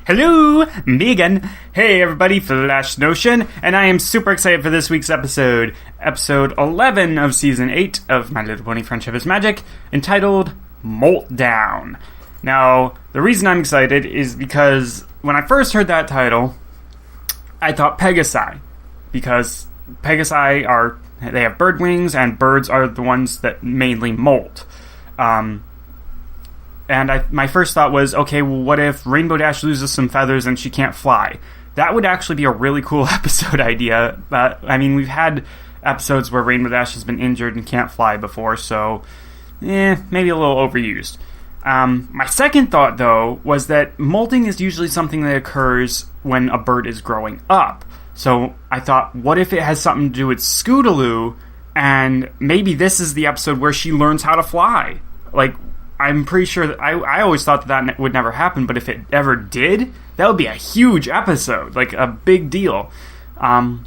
Hello, me again. Hey everybody, Flash Notion, and I am super excited for this week's episode. Episode 11 of Season 8 of My Little Pony Friendship is Magic, entitled Molt Down. Now, the reason I'm excited is because when I first heard that title, I thought Pegasi, because Pegasi they have bird wings, and birds are the ones that mainly molt. And my first thought was, okay, well, what if Rainbow Dash loses some feathers and she can't fly? That would actually be a really cool episode idea. I mean, we've had episodes where Rainbow Dash has been injured and can't fly before, so, maybe a little overused. My second thought, though, was that molting is usually something that occurs when a bird is growing up. So I thought, what if it has something to do with Scootaloo, and maybe this is the episode where she learns how to fly? Like, I'm pretty sure that I always thought that would never happen, but if it ever did, that would be a huge episode, like a big deal. And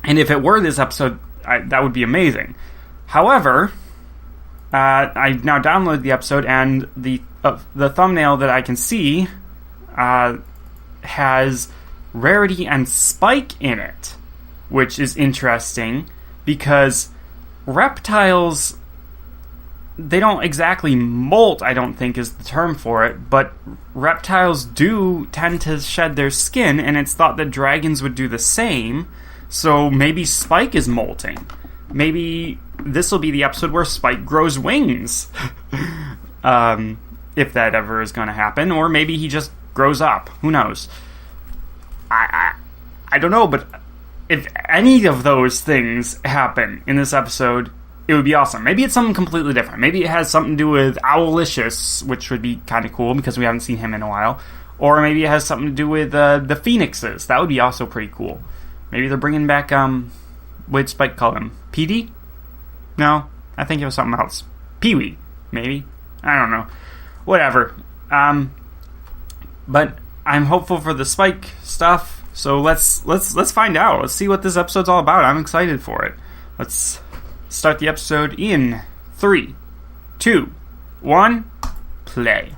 if it were this episode, that would be amazing. However, I now downloaded the episode, and the thumbnail that I can see has Rarity and Spike in it, which is interesting because reptiles, they don't exactly molt, I don't think is the term for it, but reptiles do tend to shed their skin, and it's thought that dragons would do the same, so maybe Spike is molting. Maybe this will be the episode where Spike grows wings, if that ever is going to happen, or maybe he just grows up. Who knows? I don't know, but if any of those things happen in this episode, it would be awesome. Maybe it's something completely different. Maybe it has something to do with Owlicious, which would be kind of cool because we haven't seen him in a while. Or maybe it has something to do with the Phoenixes. That would be also pretty cool. Maybe they're bringing back, what did Spike call him? PD? No, I think it was something else. Pee-wee, maybe? I don't know. Whatever. But I'm hopeful for the Spike stuff, so let's find out. Let's see what this episode's all about. I'm excited for it. Let's start the episode in 3, 2, 1, play.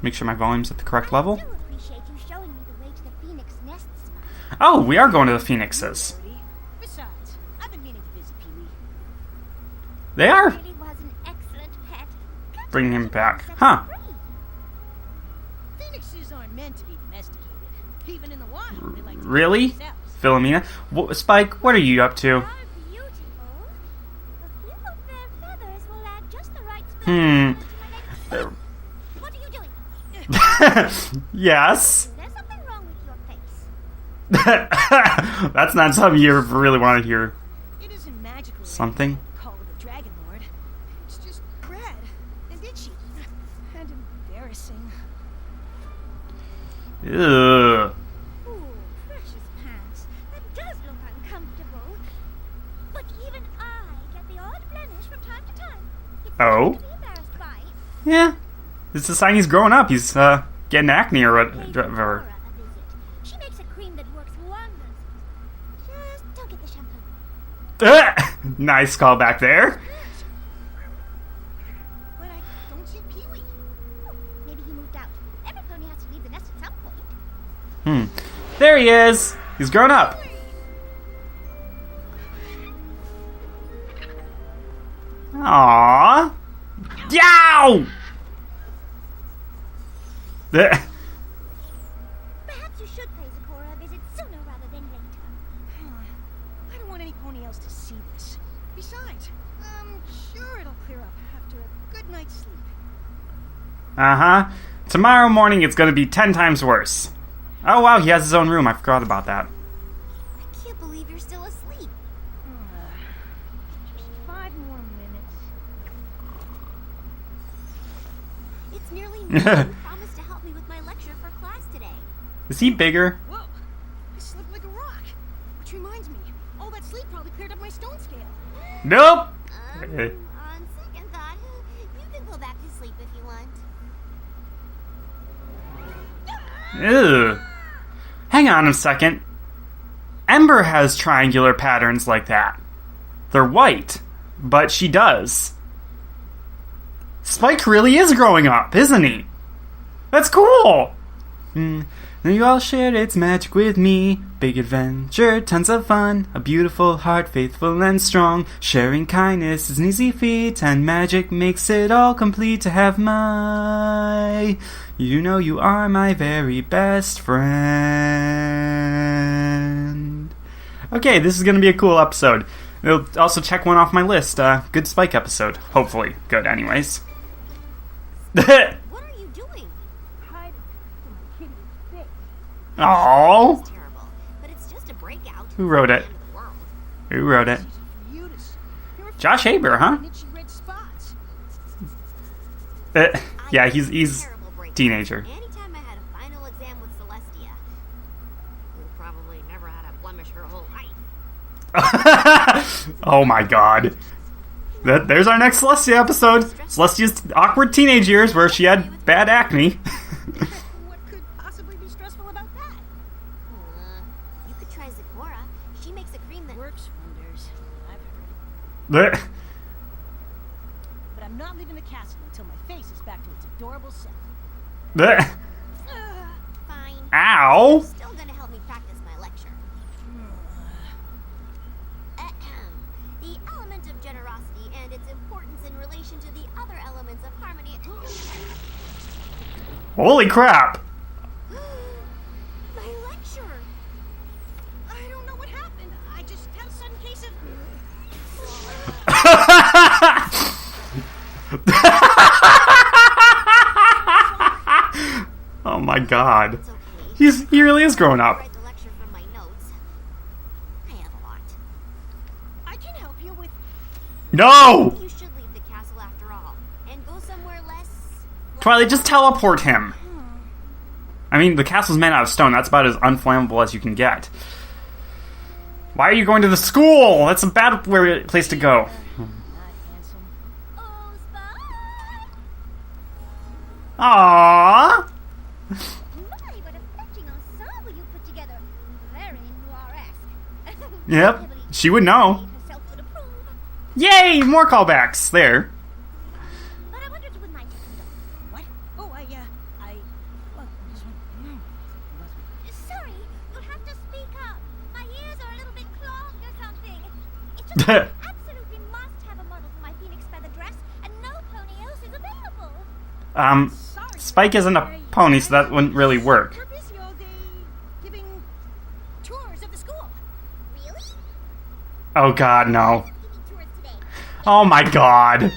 Make sure my volume's at the correct level. Oh, we are going to the Phoenixes. Besides, I've been meaning to visit Pee-wee. They are Really was an excellent pet. bringing him back. Huh. Phoenixes aren't meant to be domesticated. Even in the wild, they like to Really? keep themselves. Philomena? Spike, what are you up to? Are beautiful. A few of their feathers will add just the right spell to my next. What are you doing? Yes. There's something wrong with your face. That's not something you really want to hear. It isn't magical. Something? Call of the Dragon Lord. It's just red and itchy and embarrassing. Ugh. Ooh, precious pants. That does look uncomfortable. But even I get the odd blemish from time to time. It's Oh? nothing to be embarrassed by. Yeah. It's a sign he's growing up. He's getting acne or Pay whatever. Laura a visit. She makes a cream that works wonders. Just don't get the shampoo. Nice call back there. But I don't see Pee-wee. Oh, maybe he moved out. Every pony has to leave the nest at some point. There he is. He's grown up. Aww. Yow! Perhaps you should pay Zecora a visit sooner rather than later. I don't want any pony else to see this. Besides, I'm sure it'll clear up after a good night's sleep. Uh-huh. Tomorrow morning it's gonna be 10 times worse. Oh wow, he has his own room. I forgot about that. I can't believe you're still asleep. Just 5 more minutes. It's nearly noon. You promised to help me with my lecture for class today. Is he bigger? Whoa! I slept like a rock. Which reminds me, all that sleep probably cleared up my stone scale. Nope. On second thought, you can go back to sleep if you want. Ew. Hang on a second. Ember has triangular patterns like that. They're white, but she does. Spike really is growing up, isn't he? That's cool! Then you all shared its magic with me. Big adventure, tons of fun. A beautiful heart, faithful and strong. Sharing kindness is an easy feat, and magic makes it all complete to have my... You know you are my very best friend. Okay, this is going to be a cool episode. It'll also check one off my list. Good Spike episode. Hopefully. Good, anyways. What are you doing? Hide from my kitty's face. Aww. It's terrible, but it's just a breakout. Who wrote it? Who wrote it? Josh Haber, huh? Yeah, he's teenager. Anytime I had a final exam with Celestia, who probably never had a blemish her whole life. Oh my god. There's our next Celestia episode. Celestia's awkward teenage years where she had bad acne. What could possibly be stressful about that? You could try Zecora. She makes a cream that works wonders. I've heard. But I'm not leaving the castle until my face is back to its adorable self. Fine. Ow! You're still gonna help me practice my lecture. The element of generosity and its importance in relation to the other elements of harmony. Holy crap! My lecture. I don't know what happened. I just had a sudden case of. Oh my god. It's okay. He really is growing up. Write the lecture from my notes. I have a lot. I can help you with. No! You should leave the castle after all and go somewhere less. Twilight, just teleport him. I mean, the castle's made out of stone. That's about as unflammable as you can get. Why are you going to the school? That's a bad place to go. Not handsome. Oh, Spike! Aww. My, what a fetching ensemble you put together. Very noir-esque. Yep, she would know. Herself would approve. Yay! More callbacks. There. But I wondered you wouldn't mind taking it off. What? Oh, well, sorry, you'll have to speak up. My ears are a little bit clogged or something. It's just that I absolutely must have a model for my Phoenix feather dress, and no pony else is available. Spike isn't a pony, so that wouldn't really work. We're busy all day giving tours of the school. Really? Oh god, no. Giving tours today. Oh my god.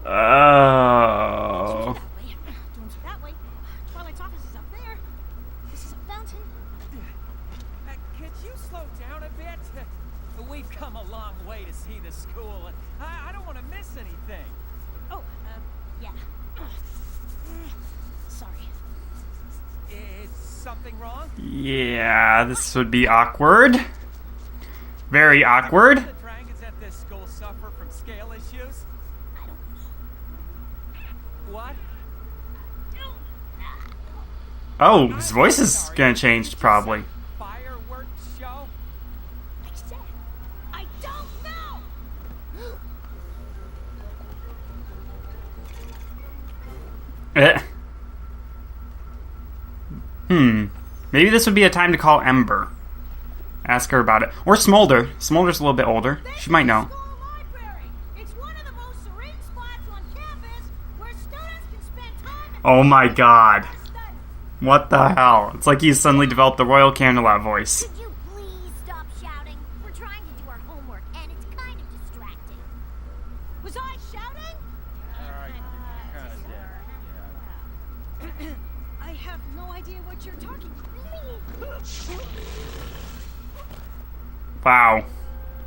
Oh. That way. Twilight's office is up there. This is a fountain. Could you slow down a bit? We've come a long way to see the school, and I don't want to miss anything. Oh, yeah. Sorry. Is something wrong? Yeah, this would be awkward. Very awkward. The dragons at this school suffer from scale issues? I don't know. What? Oh, his voice is gonna change, probably. Fireworks show? I said, I don't know. Maybe this would be a time to call Ember. Ask her about it. Or Smolder. Smolder's a little bit older. She might know. School library. It's one of the most serene spots on campus where students can spend time. Oh my god. What the hell? It's like he's suddenly developed the Royal Candela voice. Could you please stop shouting? We're trying to do our homework, and it's kind of distracting. Was I shouting? I have no idea what you're talking about. Wow.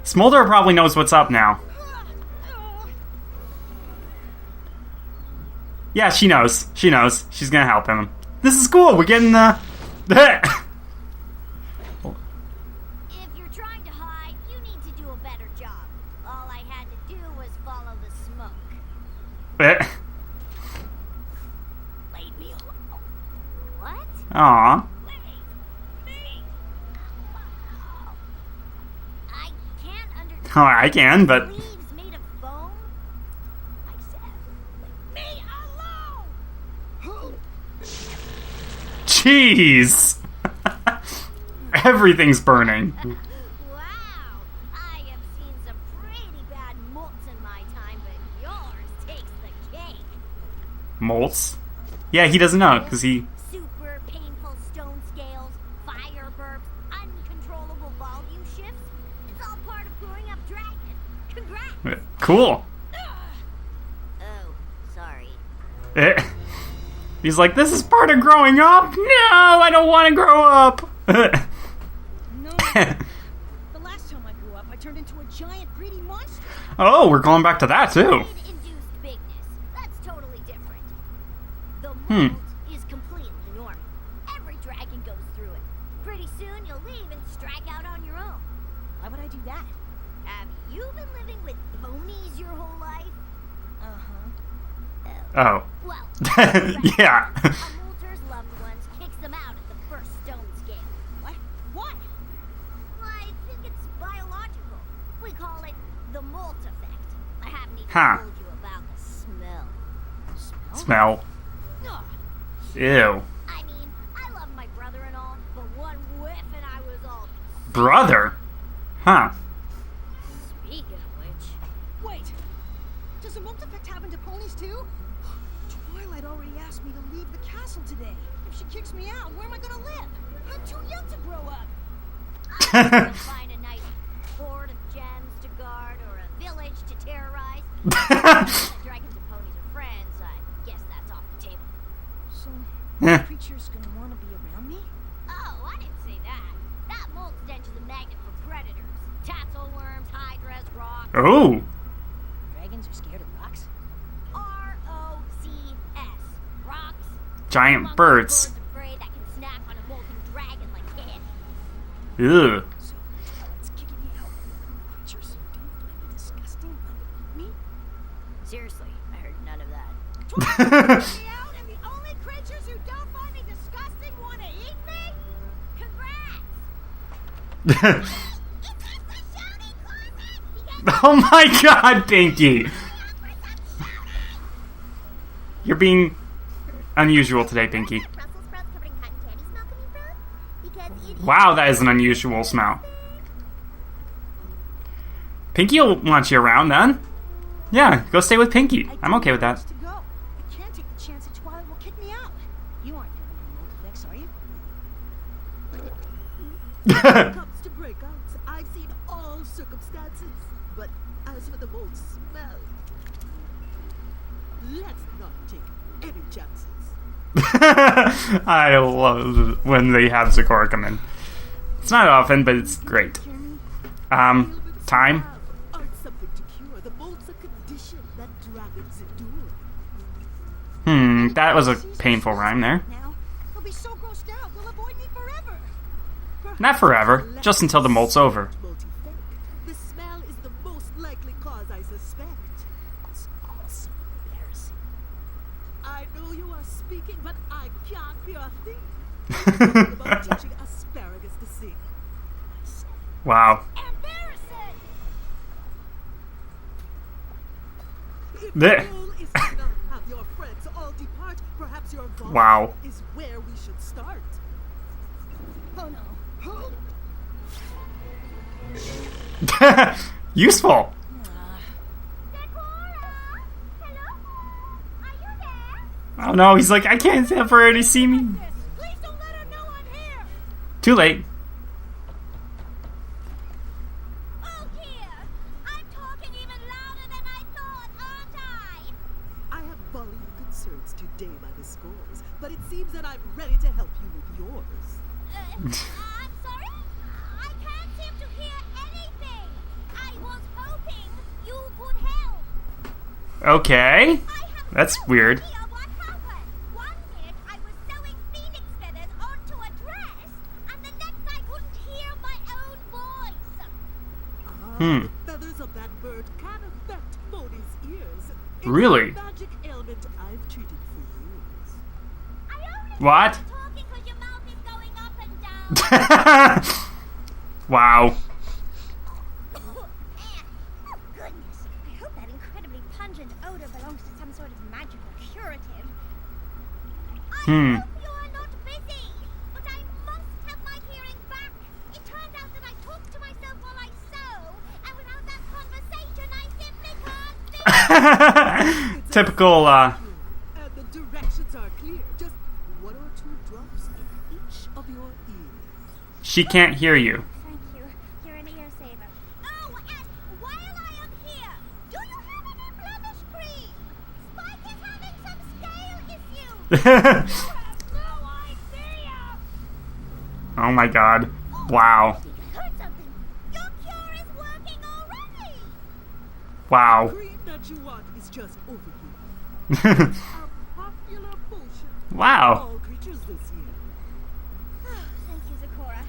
Smolder probably knows what's up now. Yeah, she knows. She knows. She's gonna help him. This is cool. We're getting If you're trying to hide, you need to do a better job. All I had to do was follow the smoke. Leave me alone. What? Aw. Leave me alone. I can't understand. Oh, I can, but... Leaves made of foam? I said. Jeez! Everything's burning. Wow, I have seen some pretty bad molts in my time, but yours takes the cake. Molts? Yeah, he doesn't know, because he... Super painful stone scales, fire burps, uncontrollable volume shifts. It's all part of growing up dragon. Congrats! Cool. Oh, sorry. He's like, this is part of growing up? No, I don't want to grow up. No. The last time I grew up, I turned into a giant greedy monster. Oh, we're going back to that, too. Induced bigness. That's totally different. The Hmm. mold is completely normal. Every dragon goes through it. Pretty soon you'll leave and strike out on your own. Why would I do that? Have you been living with ponies your whole life? Uh-huh. Oh. Well, Yeah. a molter's loved ones kicks them out at the first stone scale. What? Why? I think it's biological. We call it the molt effect. I haven't even told you about the smell. Smell. Ugh. Ew. I mean, I love my brother and all, but one whiff and I was all... Brother? Huh. Speaking of which... Wait! Does the molt effect happen to ponies too? Twilight already asked me to leave the castle today. If she kicks me out, where am I gonna live? I'm too young to grow up. I'm gonna find a nice hoard of gems to guard or a village to terrorize. Dragons and ponies are friends. I guess that's off the table. So, Yeah. creature's gonna want to be around me? Oh, I didn't say that. That mold stench is a magnet for predators. Tassel worms, hydras, rocks. Oh. Dragons are scared of rocks? R-O-C-S. Rocks. Giant Among birds. those birds of prey that can snack on a molten dragon like candy. Ew. So, it's kicking me out. Creatures who do find me disgusting me? Seriously, I heard none of that. Me out, and the only creatures who don't find me disgusting want to eat me? Congrats! Oh my god, Pinky! You're being unusual today, Pinky. Wow, that is an unusual smell. Pinky will want you around then. Yeah, go stay with Pinky. I'm okay with that. To go. I can't take the chance that Twilight will kick me out. You aren't feeling any mold effects, are you? Comes to breakouts, I've seen all circumstances. But as for the mold smell, let's not take any chances. I love when they have Zecora come in. It's not often, but it's great. Time? Aren't something to cure. The mold's a condition that dragons endure. That was a painful rhyme there. Now, he'll be so grossed out, we'll avoid me forever. Not forever, just until the molt's over. The smell is the most likely cause, I suspect. It's also embarrassing. I know you are speaking, but I can't hear a thing. Talking about teaching asparagus to sing. I said, Wow. Embarrassing! if Blech. the goal is to not have your friends all depart, perhaps your goal Wow. is where we should start. Oh no. Useful. Zecora! Hello? Are you there? Oh no, he's like, I can't have her already see me. Please don't let her know I'm here! Too late. Oh dear! I'm talking even louder than I thought, aren't I? I have volume concerns today by the scores, but it seems that I'm ready to help you with yours. I'm sorry? I can't seem to hear anything. I was hoping you could help. Okay. I have That's no weird. idea what happened. 1 minute I was sewing phoenix feathers onto a dress, and the next I couldn't hear my own voice. The feathers of that bird can affect Moni's ears. It's Really? a magic ailment I've treated for years. I only What? started talking 'cause your mouth is going up and down. Wow. Oh, goodness. I hope that incredibly pungent odor belongs to some sort of magical curative. I hope you are not busy. Typical, And the directions are clear. Just 1 or 2 drops in each of your ears. she can't hear you. Thank you. You're an ear saver. Oh, and while I am here, do you have any blemish cream? Spike is having some scale issues. You have no idea. Oh my god. Wow. I heard something. Your cure is working already. Wow. Cream that you want is just over here. A popular potion for Wow. all creatures this year. Thank you, Zakora.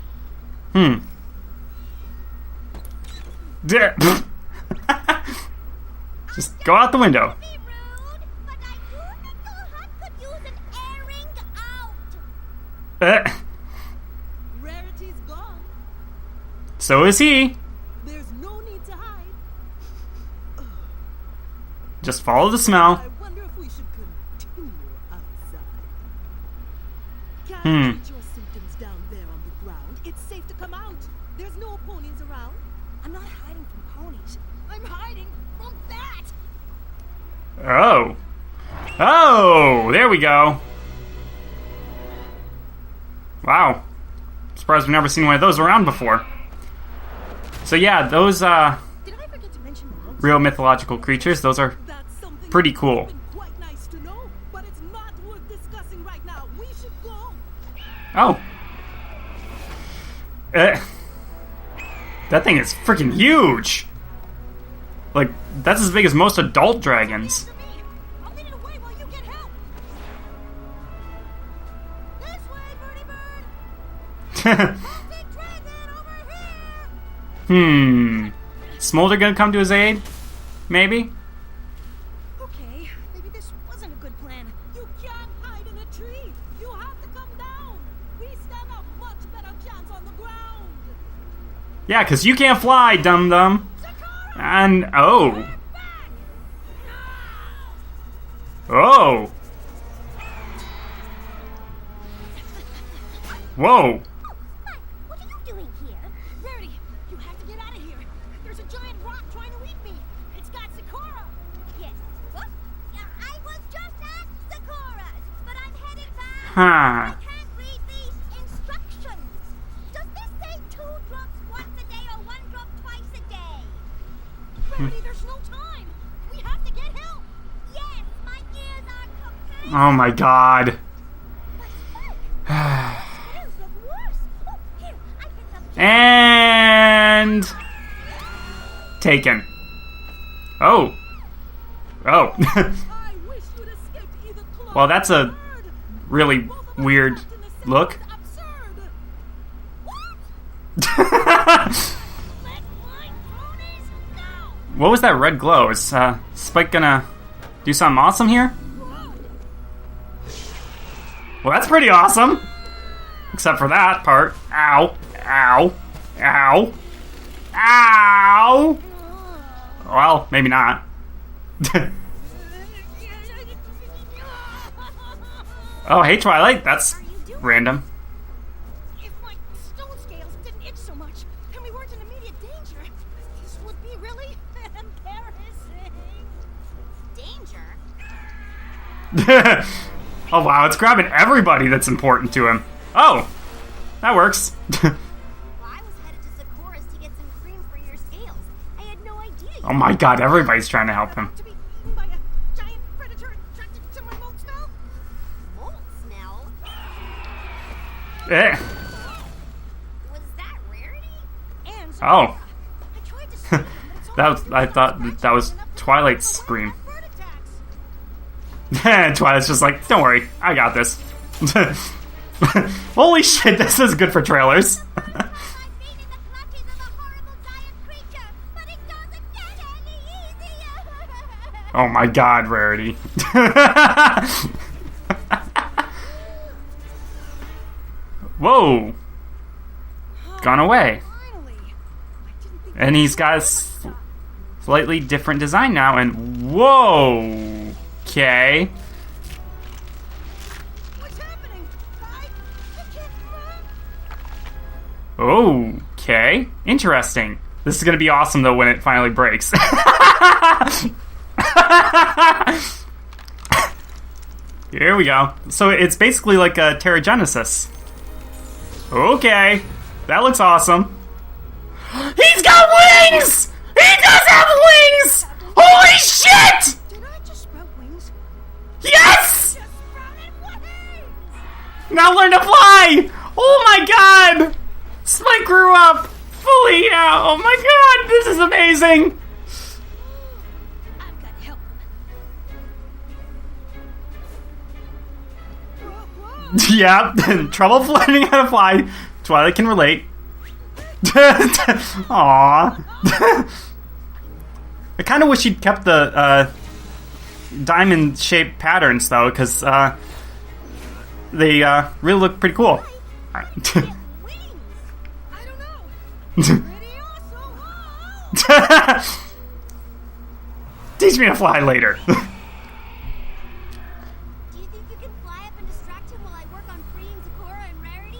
Just go out the window. Be rude, but I do think your hut could use an airing out. Rarity's gone. So is he. There's no need to hide. Just follow the smell. I wonder if we should continue outside. Can't treat your symptoms down there on the ground. It's safe to come out. There's no ponies around. I'm not hiding from ponies. I'm hiding from that. Oh. Oh, there we go. Wow. Surprised we've never seen one of those around before. So yeah, those Did I forget to mention the most? real mythological creatures, those are That's something pretty that cool. would've been quite nice to know, but it's not worth discussing right now. We should go. Oh. That thing is freaking huge. Like, that's as big as most adult dragons. For me. I'll lead it away while you get help. This way, Birdie Bird. Big dragon over here. Smolder gonna come to his aid? Maybe? Okay, maybe this wasn't a good plan. You can't hide in a tree. You have to come down. We stand a much better chance on the ground. Yeah, because you can't fly, dum-dum. And, oh. Oh. Whoa. Mike, what are you doing here? Rarity, you have to get out of here. There's a giant rock trying to eat me. It's got Sakura. Yes. What? Yeah, I was just at Sakura's, but I'm headed back. Huh. I can't read these instructions. Does this say 2 drops once a day or 1 drop twice a day? Rarity, there's no time. We have to get help. Yes, my ears are cocaine. Oh my god. Ears look worse. Oh, here, I picked up And... taken. Oh. Oh. I wish you'd escaped either claw Well, that's or a bird. really Both of us weird trapped in the same look. absurd. Let my ponies go. What was that red glow? Is Spike gonna do something awesome here? Well, that's pretty awesome. Except for that part. Ow. Ow. Ow. Ow. Well, maybe not. Oh, hey, Twilight. That's random. If my stone scales didn't itch so much, and we weren't in immediate danger, this would be really embarrassing. Danger? Oh, wow. It's grabbing everybody that's important to him. Oh. That works. Well, I was headed to Sakura's to get some cream for your scales. I had no idea you Oh my god. Everybody's trying to help him. to be eaten by a giant predator attracted to my molt smell. Molt smell? Eh. Was that Rarity? And Oh. I tried to save them, but it's That was, only I thought that was Twilight's scream. Twilight's just like, don't worry, I got this. Holy shit, this is good for trailers. Oh my god, Rarity. Whoa. Gone away. And he's got a slightly different design now, and whoa. Okay. What's happening? I can't run. Okay. Interesting. This is gonna be awesome though when it finally breaks. Here we go. So it's basically like a Terrigenesis. Okay. That looks awesome. He's got wings! He does have wings! Holy shit! Did I just sprout wings? Yes! Just sprouted wings! Now learn to fly! Oh my god! Spike grew up fully now. Oh my god, this is amazing! I've got to help him. Whoa. Yeah, trouble learning how to fly. Twilight can relate. Aww. I kind of wish he'd kept the diamond-shaped patterns, though, because they really look pretty cool. Get wings! I don't know. Pretty awesome. Teach me to fly later. Do you think you can fly up and distract him while I work on freeing Sakura and Rarity?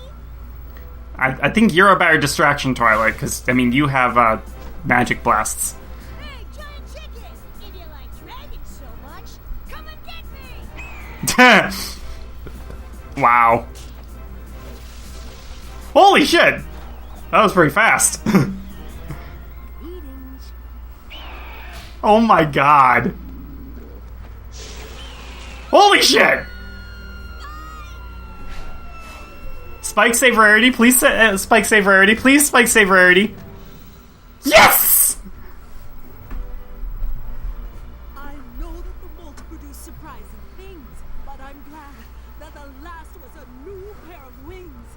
I think you're a better distraction, Twilight, because, I mean, you have magic blasts. Hey, giant chicken! If you like dragons so much, come and get me! Wow. Holy shit! That was pretty fast. Greetings. Oh my god. Holy shit! Spike save rarity, please. Spike save rarity, please. Spike save rarity. Yes! I know that the Molt produce surprising things, but I'm glad that the last was a new pair of wings.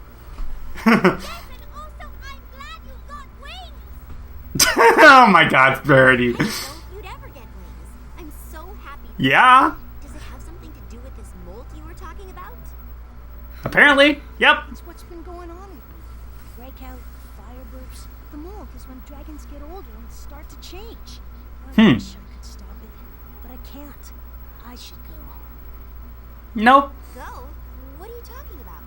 Yes, and also I'm glad you got wings! Oh my god, rarity. I didn't know if you'd ever get wings. I'm so happy. Yeah, Does it have something to do with this molt you were talking about? apparently. Yep. It's what's been going on with me. Breakout, fire burps. The molt is when dragons get older and start to change. I wish I could stop it, but I can't. I should go. Nope. Go? What are you talking about?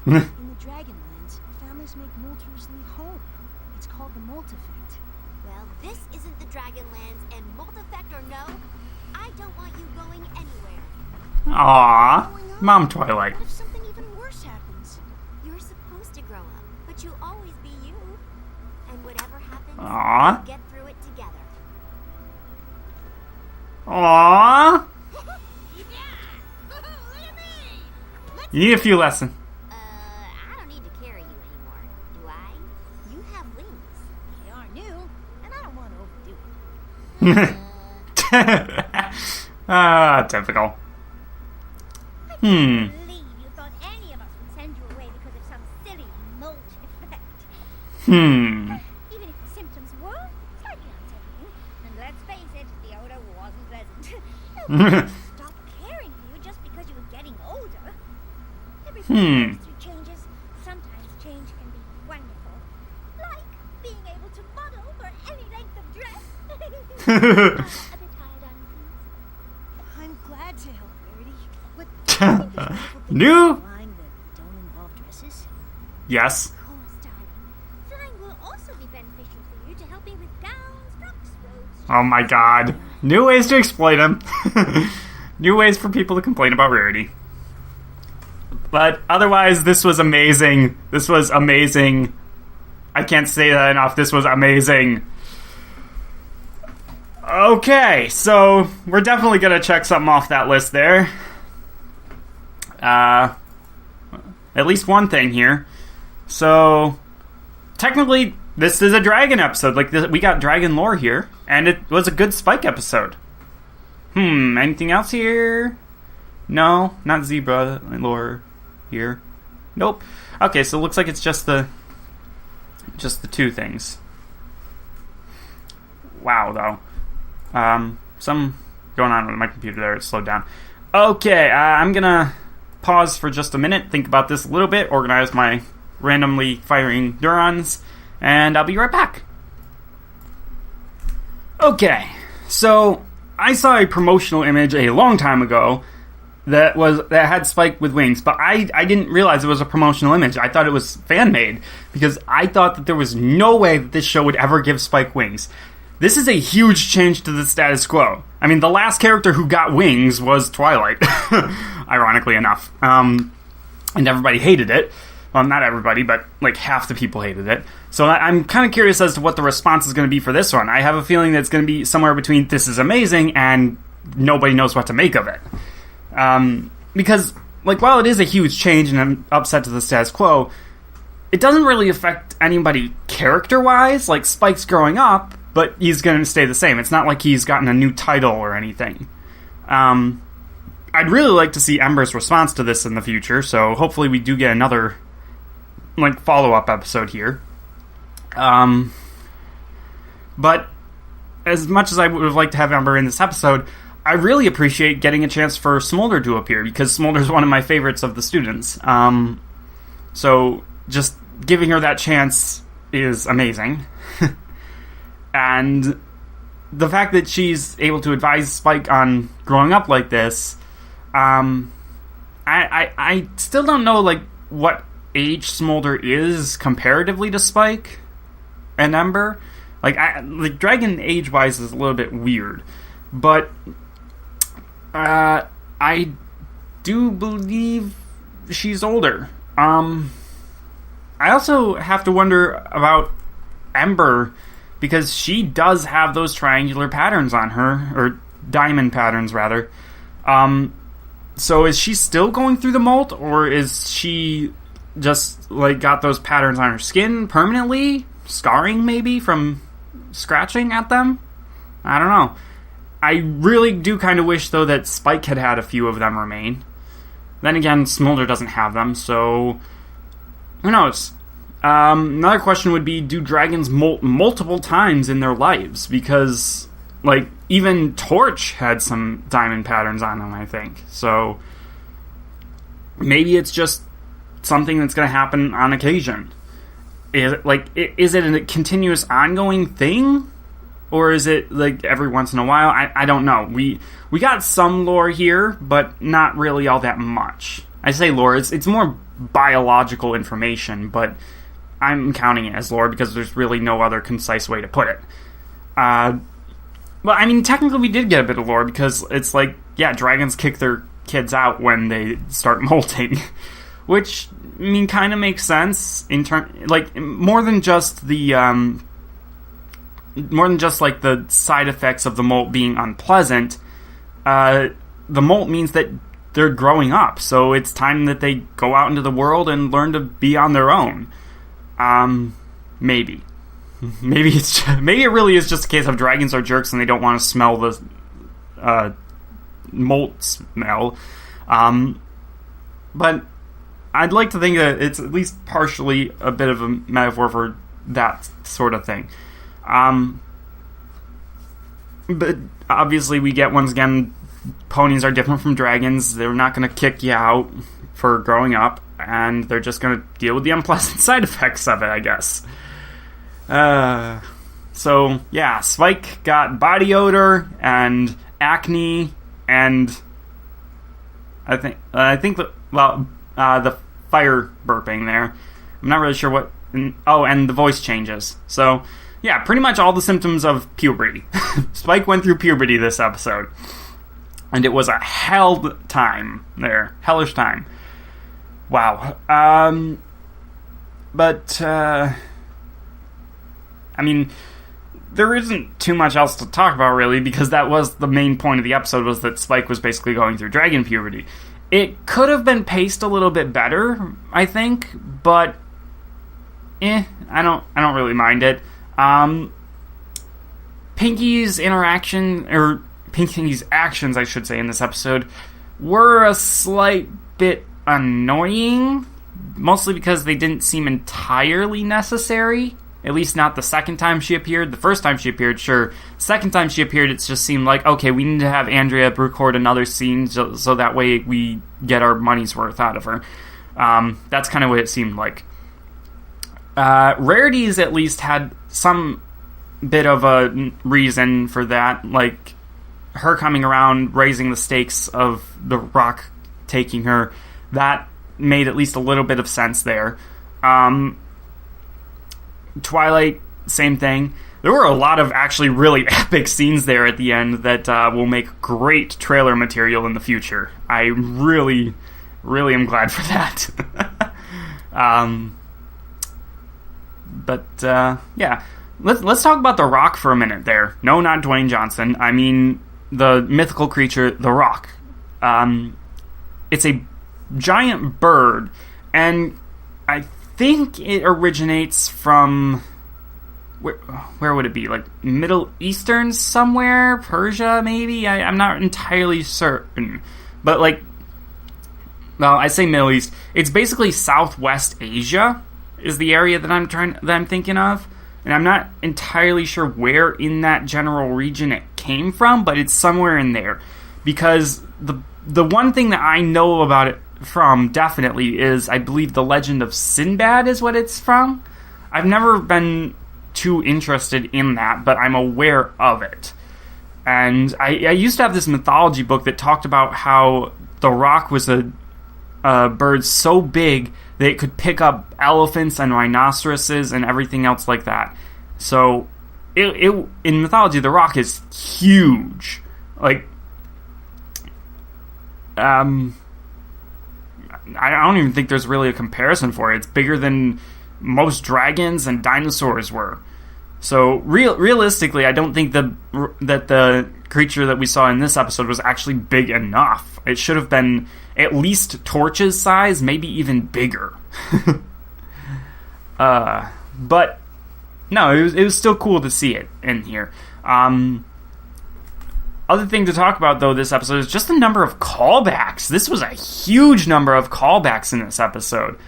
In the Dragonlands, families make molters leave home. It's called the Molt effect. Well, this isn't the Dragonlands, and Molt effect or no, I don't want you going anywhere. Aww. Going on? Mom Twilight. What if something even worse happens? You're supposed to grow up, but you'll always be you. And whatever happens, Aw. we'll get through it together. Aww. Look at me! You need a few lessons. I don't need to carry you anymore, do I? You have wings. They are new, and I don't want to overdo it. Typical. I can't believe you thought any of us would send you away because of some silly molt effect. Even if the symptoms were slightly unsettling, and let's face it, the odor wasn't pleasant. Nobody would stop caring for you just because you were getting older. Everybody goes through changes. Sometimes change can be wonderful. Like being able to model for any length of dress. A bit tired on things. I'm glad to help, Rarity. But do you think there's wonderful things New? about flying that don't involve dresses? Yes. Of course, darling. Flying will also be beneficial for you to help me with gowns, frocks, robes. Oh my god. New ways to exploit him. New ways for people to complain about Rarity. But otherwise, this was amazing. This was amazing. I can't say that enough. This was amazing. Okay, so we're definitely going to check something off that list there. At least one thing here. So, technically, this is a dragon episode. Like, we got dragon lore here, and it was a good Spike episode. Anything else here? No, not zebra lore here. Nope. Okay, so it looks like it's just the two things. Wow, though. Some going on with my computer there. It slowed down. Okay, I'm gonna pause for just a minute, think about this a little bit, organize my randomly firing neurons, and I'll be right back. Okay, so I saw a promotional image a long time ago that had Spike with wings, but I didn't realize it was a promotional image. I thought it was fan made because I thought that there was no way that this show would ever give Spike wings. this is a huge change to the status quo. I mean, the last character who got wings was Twilight, ironically enough. And everybody hated it. Well, not everybody, but like half the people hated it. So I'm kind of curious as to what the response is going to be for this one. I have a feeling that it's going to be somewhere between this is amazing and nobody knows what to make of it. Because, like, while it is a huge change and an upset to the status quo, it doesn't really affect anybody character-wise. Like, Spike's growing up, but he's going to stay the same. It's not like he's gotten a new title or anything. I'd really like to see Ember's response to this in the future, so hopefully we do get another, like, follow-up episode here. But as much as I would have liked to have Ember in this episode, I really appreciate getting a chance for Smolder to appear, because Smolder's one of my favorites of the students. So just giving her that chance is amazing. And the fact that she's able to advise Spike on growing up like this, I still don't know, like, what age Smolder is comparatively to Spike and Ember. Like, Dragon age-wise is a little bit weird, but I do believe she's older. I also have to wonder about Ember, because she does have those triangular patterns on her, or diamond patterns, rather. So is she still going through the molt, or is she just, like, got those patterns on her skin permanently? Scarring, maybe, from scratching at them? I don't know. I really do kind of wish, though, that Spike had a few of them remain. Then again, Smolder doesn't have them, so who knows? Another question would be, do dragons molt multiple times in their lives? Because, like, even Torch had some diamond patterns on them, I think. So maybe it's just something that's going to happen on occasion. Is it a continuous ongoing thing? Or is it, like, every once in a while? I don't know. We got some lore here, but not really all that much. I say lore, it's more biological information, but I'm counting it as lore because there's really no other concise way to put it. Well, I mean, technically we did get a bit of lore, because it's like, yeah, dragons kick their kids out when they start molting. Which, I mean, kind of makes sense in like, more than just the side effects of the molt being unpleasant. The molt means that they're growing up, so it's time that they go out into the world and learn to be on their own. Maybe it really is just a case of dragons are jerks and they don't want to smell the molt smell. But I'd like to think that it's at least partially a bit of a metaphor for that sort of thing. But obviously we get, once again, ponies are different from dragons. They're not going to kick you out for growing up, and they're just going to deal with the unpleasant side effects of it, I guess. So, yeah, Spike got body odor and acne, and I think the fire burping there. I'm not really sure what... and the voice changes. So, yeah, pretty much all the symptoms of puberty. Spike went through puberty this episode. And it was a hell time there. Hellish time. Wow. But, I mean, there isn't too much else to talk about, really, because that was the main point of the episode, was that Spike was basically going through dragon puberty. It could have been paced a little bit better, I think, but I don't really mind it. Pinky's actions, I should say, in this episode were a slight bit annoying, mostly because they didn't seem entirely necessary. At least not the second time she appeared. The first time she appeared, sure. Second time she appeared, it just seemed like, okay, we need to have Andrea record another scene so that way we get our money's worth out of her. That's kind of what it seemed like. Rarities at least had some bit of a reason for that, like her coming around, raising the stakes of the rock taking her. That made at least a little bit of sense there. Twilight same thing. There were a lot of actually really epic scenes there at the end that will make great trailer material in the future. I really, really am glad for that. Yeah. Let's talk about The Rock for a minute there. No, not Dwayne Johnson. I mean, the mythical creature, The Rock. It's a giant bird, and I think it originates from... Where would it be? Like, Middle Eastern somewhere? Persia, maybe? I'm not entirely certain. But, like... Well, I say Middle East. It's basically Southwest Asia is the area that I'm thinking of. And I'm not entirely sure where in that general region it came from, but it's somewhere in there. Because the one thing that I know about it from, definitely, is, I believe, the Legend of Sinbad is what it's from. I've never been too interested in that, but I'm aware of it. And I used to have this mythology book that talked about how the Rock was a bird so big that it could pick up elephants and rhinoceroses and everything else like that. So, in mythology, the Rock is huge. Like, I don't even think there's really a comparison for it. It's bigger than most dragons and dinosaurs were. So, realistically, I don't think that the creature that we saw in this episode was actually big enough. It should have been at least Torch's size, maybe even bigger. But no, it was still cool to see it in here. Other thing to talk about, though, this episode is just the number of callbacks. This was a huge number of callbacks in this episode.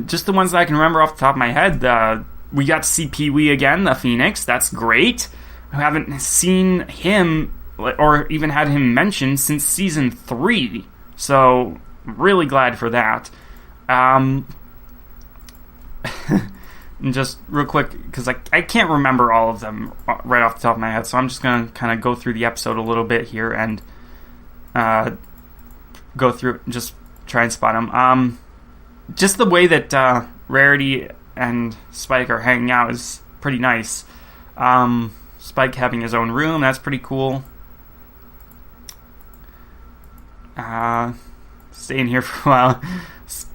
Just the ones that I can remember off the top of my head. We got to see Pee-wee again, the Phoenix. That's great. I haven't seen him or even had him mentioned since season 3. So, really glad for that. And just real quick, because I can't remember all of them right off the top of my head, so I'm just going to kind of go through the episode a little bit here and go through, just try and spot them. Just the way that Rarity and Spike are hanging out is pretty nice. Spike having his own room, that's pretty cool. Staying here for a while.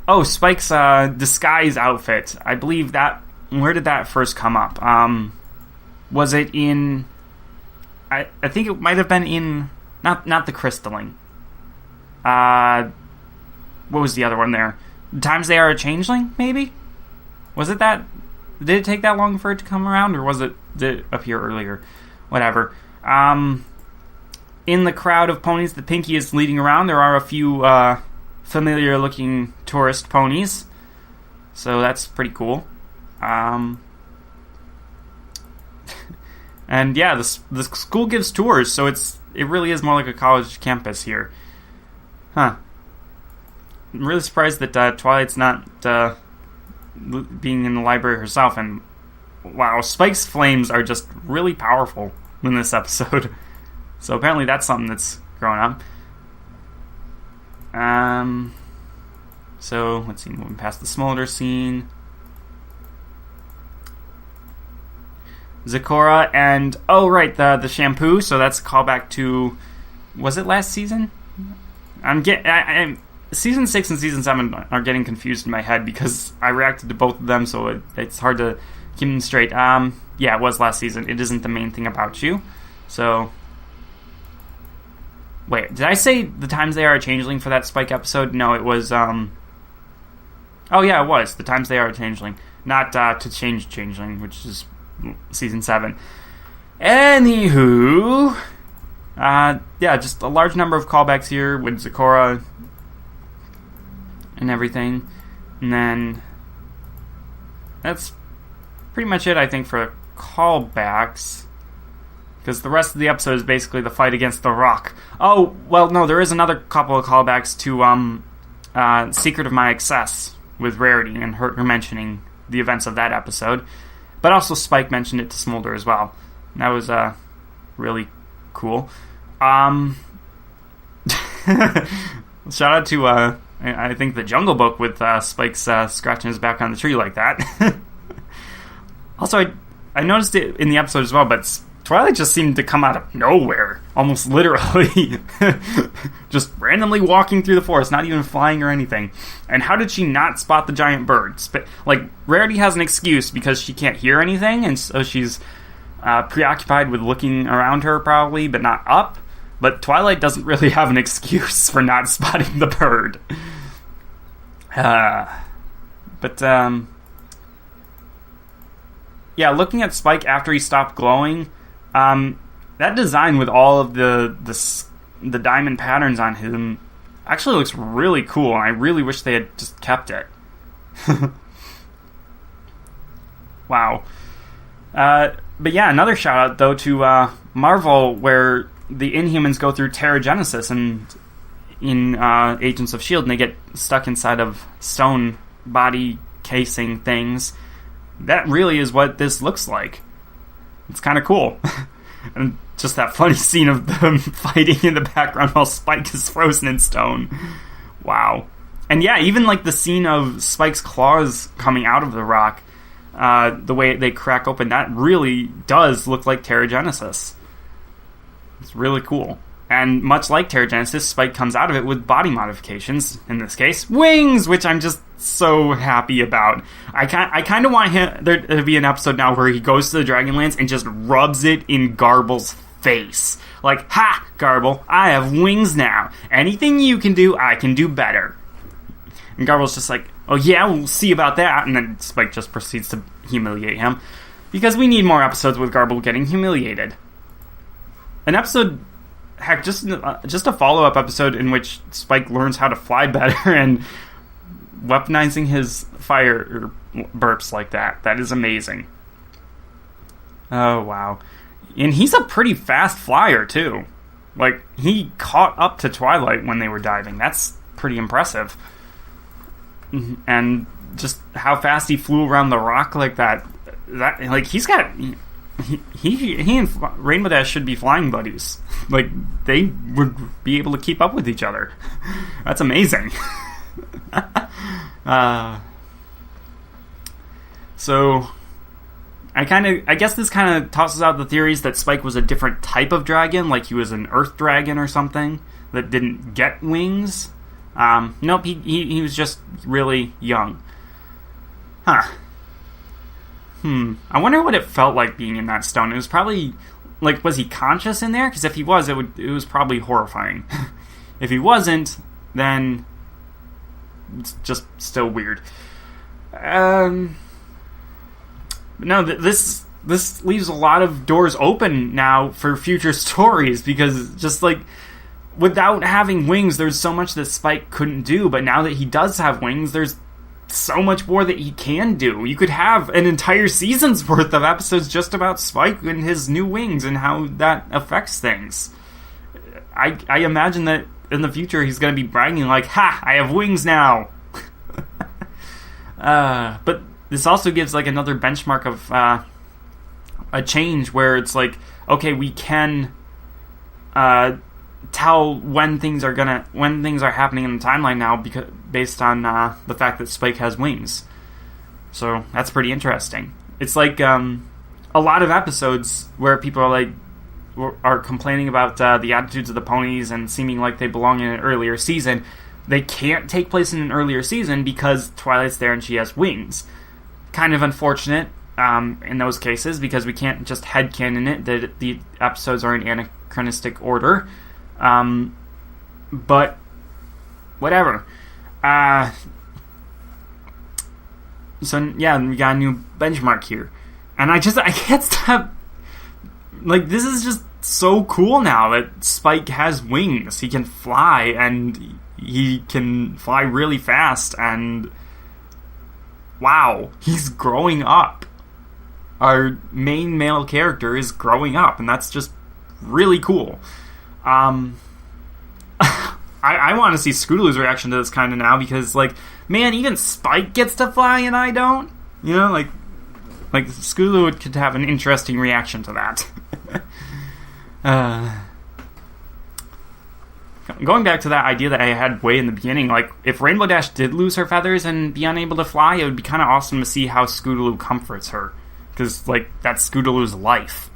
Oh, Spike's disguise outfit. I believe that... Where did that first come up? Was it in... I think it might have been in... Not the Crystalling. What was the other one there? The Times They Are a Changeling, maybe? Was it that? Did it take that long for it to come around, or did it appear earlier? Whatever. In the crowd of ponies that Pinky is leading around, there are a few familiar-looking tourist ponies. So that's pretty cool. And yeah, the school gives tours, so it really is more like a college campus here. Huh. I'm really surprised that Twilight's not being in the library herself, and wow, Spike's flames are just really powerful in this episode. So apparently that's something that's growing up. So let's see, moving past the smolder scene. Zecora and the shampoo. So that's a callback to, was it last season? Season 6 and Season 7 are getting confused in my head because I reacted to both of them, so it's hard to keep them straight. Yeah, it was last season. It isn't the main thing about you. So, wait, did I say The Times They Are a Changeling for that Spike episode? No, it was, oh yeah, it was. The Times They Are a Changeling. Not, To Change Changeling, which is Season 7. Anywho, yeah, just a large number of callbacks here with Zecora and everything. And then that's pretty much it, I think, for callbacks. Because the rest of the episode is basically the fight against the Rock. Oh, well, no, there is another couple of callbacks to Secret of My Excess with Rarity and her mentioning the events of that episode. But also Spike mentioned it to Smolder as well. And that was really cool. Shout out to, I think, the Jungle Book with Spike's scratching his back on the tree like that. Also, I noticed it in the episode as well, but Twilight just seemed to come out of nowhere, almost literally. Just randomly walking through the forest, not even flying or anything. And how did she not spot the giant bird? Like, Rarity has an excuse because she can't hear anything, and so she's preoccupied with looking around her, probably, but not up. But Twilight doesn't really have an excuse for not spotting the bird. Yeah, looking at Spike after he stopped glowing, that design with all of the diamond patterns on him actually looks really cool, and I really wish they had just kept it. Wow. But yeah, another shout out though to Marvel, where the Inhumans go through Terrigenesis and in Agents of S.H.I.E.L.D. and they get stuck inside of stone body casing things. That really is what this looks like. It's kind of cool. And just that funny scene of them fighting in the background while Spike is frozen in stone. Wow. And yeah, even like the scene of Spike's claws coming out of the rock, the way they crack open, that really does look like Terrigenesis. It's really cool. And much like Terrigenesis, Spike comes out of it with body modifications. In this case, wings, which I'm just so happy about. I kind of want there to be an episode now where he goes to the Dragonlance and just rubs it in Garble's face. Like, ha, Garble, I have wings now. Anything you can do, I can do better. And Garble's just like, oh yeah, we'll see about that. And then Spike just proceeds to humiliate him. Because we need more episodes with Garble getting humiliated. An episode... Heck, just a follow-up episode in which Spike learns how to fly better and weaponizing his fire burps like that. That is amazing. Oh, wow. And he's a pretty fast flyer, too. Like, he caught up to Twilight when they were diving. That's pretty impressive. And just how fast he flew around the rock like that. Like, he's got... He and Rainbow Dash should be flying buddies. Like, they would be able to keep up with each other. That's amazing. So, I guess this kind of tosses out the theories that Spike was a different type of dragon, like he was an earth dragon or something, that didn't get wings. Nope, he was just really young. Huh. I wonder what it felt like being in that stone. It was probably, like, was he conscious in there? Because if he was, it was probably horrifying. If he wasn't, then it's just still weird. No, this leaves a lot of doors open now for future stories, because just, like, without having wings, there's so much that Spike couldn't do, but now that he does have wings, there's so much more that he can do. You could have an entire season's worth of episodes just about Spike and his new wings and how that affects things. I imagine that in the future he's going to be bragging like, ha, I have wings now. But this also gives like another benchmark of a change where it's like, okay, we can tell when things are happening in the timeline now, because based on the fact that Spike has wings. So that's pretty interesting. It's like a lot of episodes where people are complaining about the attitudes of the ponies and seeming like they belong in an earlier season. They can't take place in an earlier season because Twilight's there and she has wings. Kind of unfortunate in those cases, because we can't just headcanon it that the episodes are in anachronistic order. But whatever. So yeah, we got a new benchmark here, and I can't stop. Like, this is just so cool now that Spike has wings. He can fly, and he can fly really fast, and wow, he's growing up. Our main male character is growing up, and that's just really cool. I want to see Scootaloo's reaction to this kind of now, because, like, man, even Spike gets to fly and I don't. You know, like Scootaloo could have an interesting reaction to that. Going back to that idea that I had way in the beginning, like, if Rainbow Dash did lose her feathers and be unable to fly, it would be kind of awesome to see how Scootaloo comforts her. because, like, that's Scootaloo's life.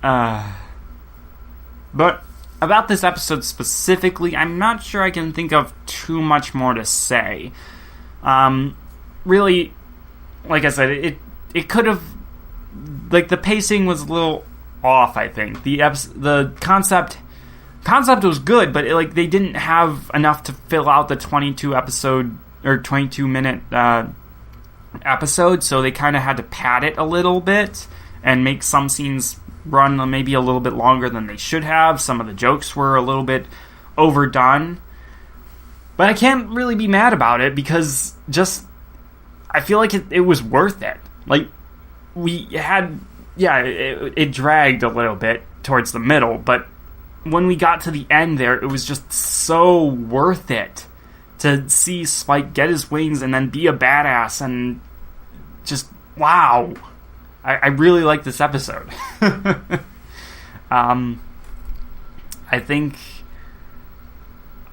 But about this episode specifically, I'm not sure I can think of too much more to say. Really, like I said, it could have, like, the pacing was a little off, I think. The concept was good, but they didn't have enough to fill out the 22-minute episode, so they kind of had to pad it a little bit and make some scenes run maybe a little bit longer than they should have. Some of the jokes were a little bit overdone. But I can't really be mad about it because I feel like it was worth it. Like, it dragged a little bit towards the middle, but when we got to the end there, it was just so worth it to see Spike get his wings and then be a badass, and just, wow. I really like this episode. I think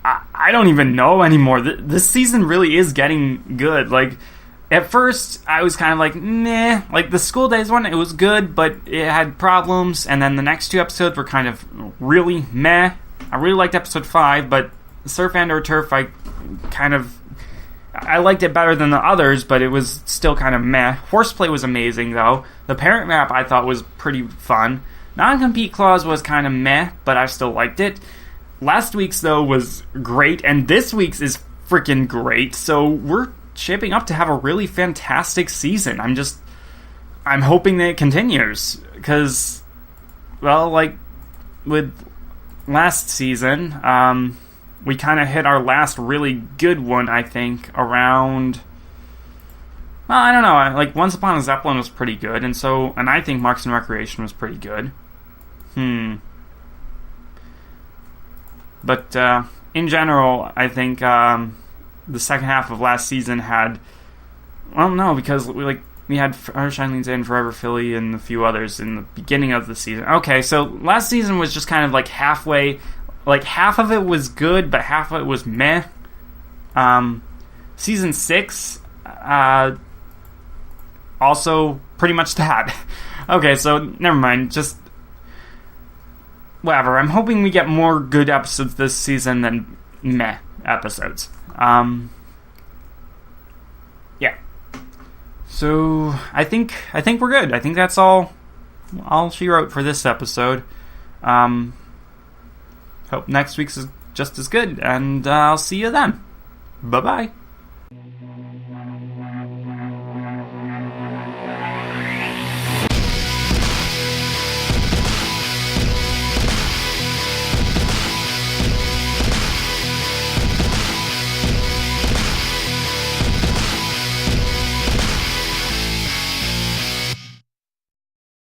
I don't even know anymore. This season really is getting good. Like, at first, I was kind of like, meh. Like, the School Days one, it was good, but it had problems. And then the next two episodes were kind of really meh. I really liked episode 5, but Surf and or Turf, I liked it better than the others, but it was still kind of meh. Horseplay was amazing, though. The Parent Map, I thought, was pretty fun. Non-Compete Clause was kind of meh, but I still liked it. Last week's, though, was great, and this week's is freaking great, so we're shaping up to have a really fantastic season. I'm hoping that it continues, because, well, like, with last season, we kind of hit our last really good one, I think, around, well, I don't know, like, Once Upon a Zeppelin was pretty good, and I think Marks and Recreation was pretty good. But, in general, I think, the second half of last season had, well, no, because we had Shine Leans In, Forever Philly, and a few others in the beginning of the season. Okay, so last season was just kind of like halfway. Like, half of it was good, but half of it was meh. Season 6, also pretty much that. Okay, so never mind. Just whatever. I'm hoping we get more good episodes this season than meh episodes. Yeah. So I think we're good. I think that's all she wrote for this episode. Hope next week's is just as good, and I'll see you then. Bye-bye.